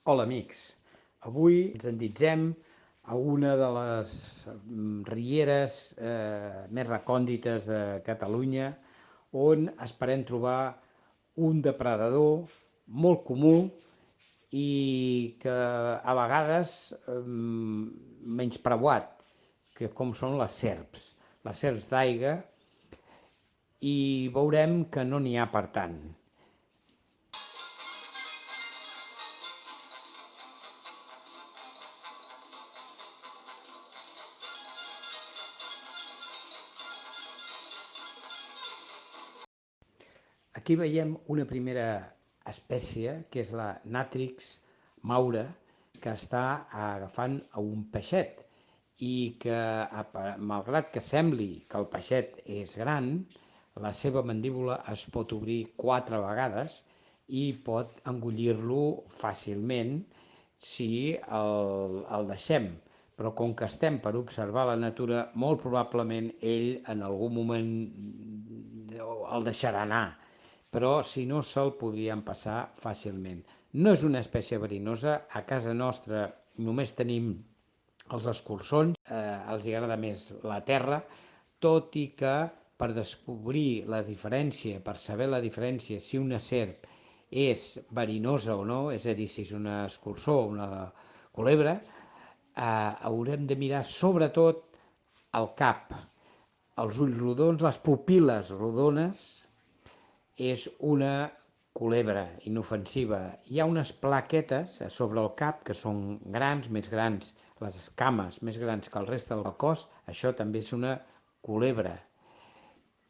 Hola amics, avui ens endinsem a una de les rieres més recòndites de Catalunya on esperem trobar un depredador molt comú i que a vegades menyspreuat, que com són les serps d'aigua, i veurem que no n'hi ha per tant. Aquí veiem una primera espècie, que és la Natrix maura, que està agafant a un peixet i que, malgrat que sembli que el peixet és gran, la seva mandíbula es pot obrir 4 vegades i pot engullir-lo fàcilment si el deixem. Però com que estem per observar la natura, molt probablement ell en algun moment el deixarà anar, però si no se'l podrien passar fàcilment. No és una espècie verinosa, a casa nostra només tenim els escurçons, els agrada més la terra, tot i que per descobrir la diferència, per saber la diferència si una serp és verinosa o no, és a dir, si és una escurçó o una culebra, haurem de mirar sobretot el cap, els ulls rodons, les pupil·les rodones. És una culebra inofensiva. Hi ha unes plaquetes a sobre el cap que són grans, més grans, les escames més grans que el reste del cos, això també és una culebra.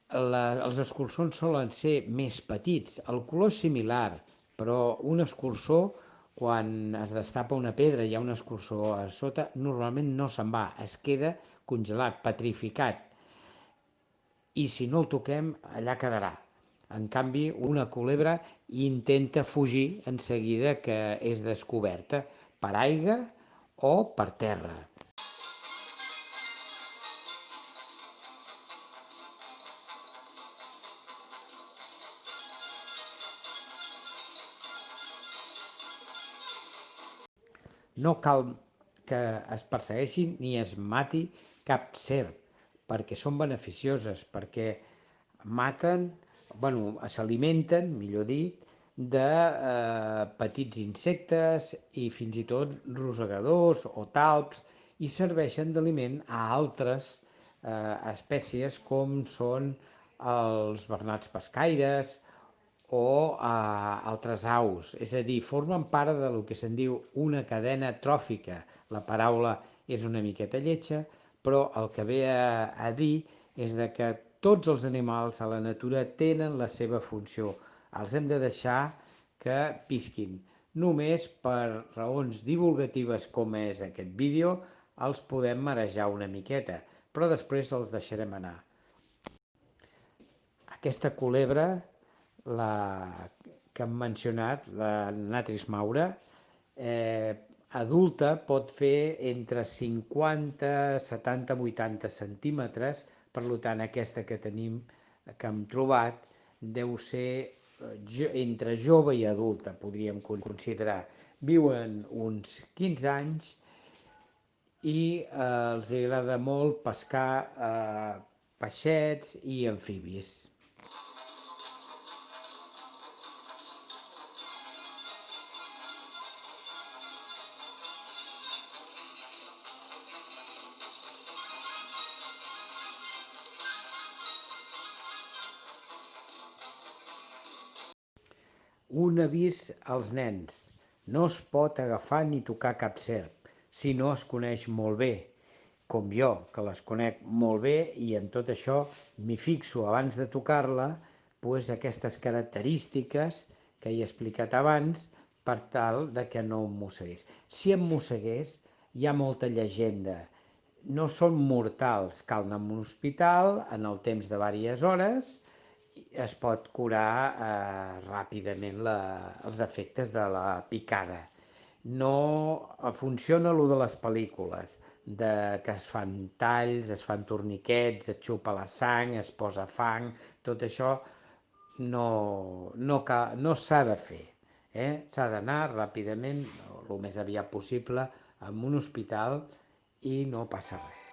Els escurçons solen ser més petits, el color és similar, però un escurçó, quan es destapa una pedra i hi ha un escurçó a sota, normalment no se'n va, es queda congelat, petrificat, i si no el toquem, allà quedarà. En canvi, una culebra intenta fugir en seguida que és descoberta, per aigua o per terra. No cal que es persegueixin ni es mati cap serp, perquè són beneficioses, perquè maten, bueno, s'alimenten, millor dit, de petits insectes i fins i tot rosegadors o talps, i serveixen d'aliment a altres espècies com són els bernats pescaires o altres aus, és a dir, formen part del que se'n diu una cadena tròfica. La paraula és una miqueta lletja, però el que ve a dir és de que tots els animals a la natura tenen la seva funció. Els hem de deixar que visquin. Només per raons divulgatives com és aquest vídeo els podem marejar una miqueta, però després els deixarem anar. Aquesta culebra, la que hem mencionat, la Natrix maura, adulta pot fer entre 50, 70, 80 centímetres, per tant aquesta que tenim, que hem trobat, deu ser entre jove i adulta, podríem considerar. Viuen uns 15 anys i els agrada molt pescar peixets i amfibis. Un avís als nens: no es pot agafar ni tocar cap serp si no es coneix molt bé, com jo, que les conec molt bé i en tot això m'hi fixo abans de tocar-la, doncs aquestes característiques que he explicat abans per tal de que no em mossegués. Si em mossegués, hi ha molta llegenda. No són mortals, cal anar a un hospital en el temps de diverses hores, es pot curar ràpidament els efectes de la picada. No funciona allò de les pel·lícules, de que es fan talls, es fan torniquets, es xupa la sang, es posa fang, tot això no s'ha de fer. S'ha d'anar ràpidament, el més aviat possible, a un hospital i no passa res.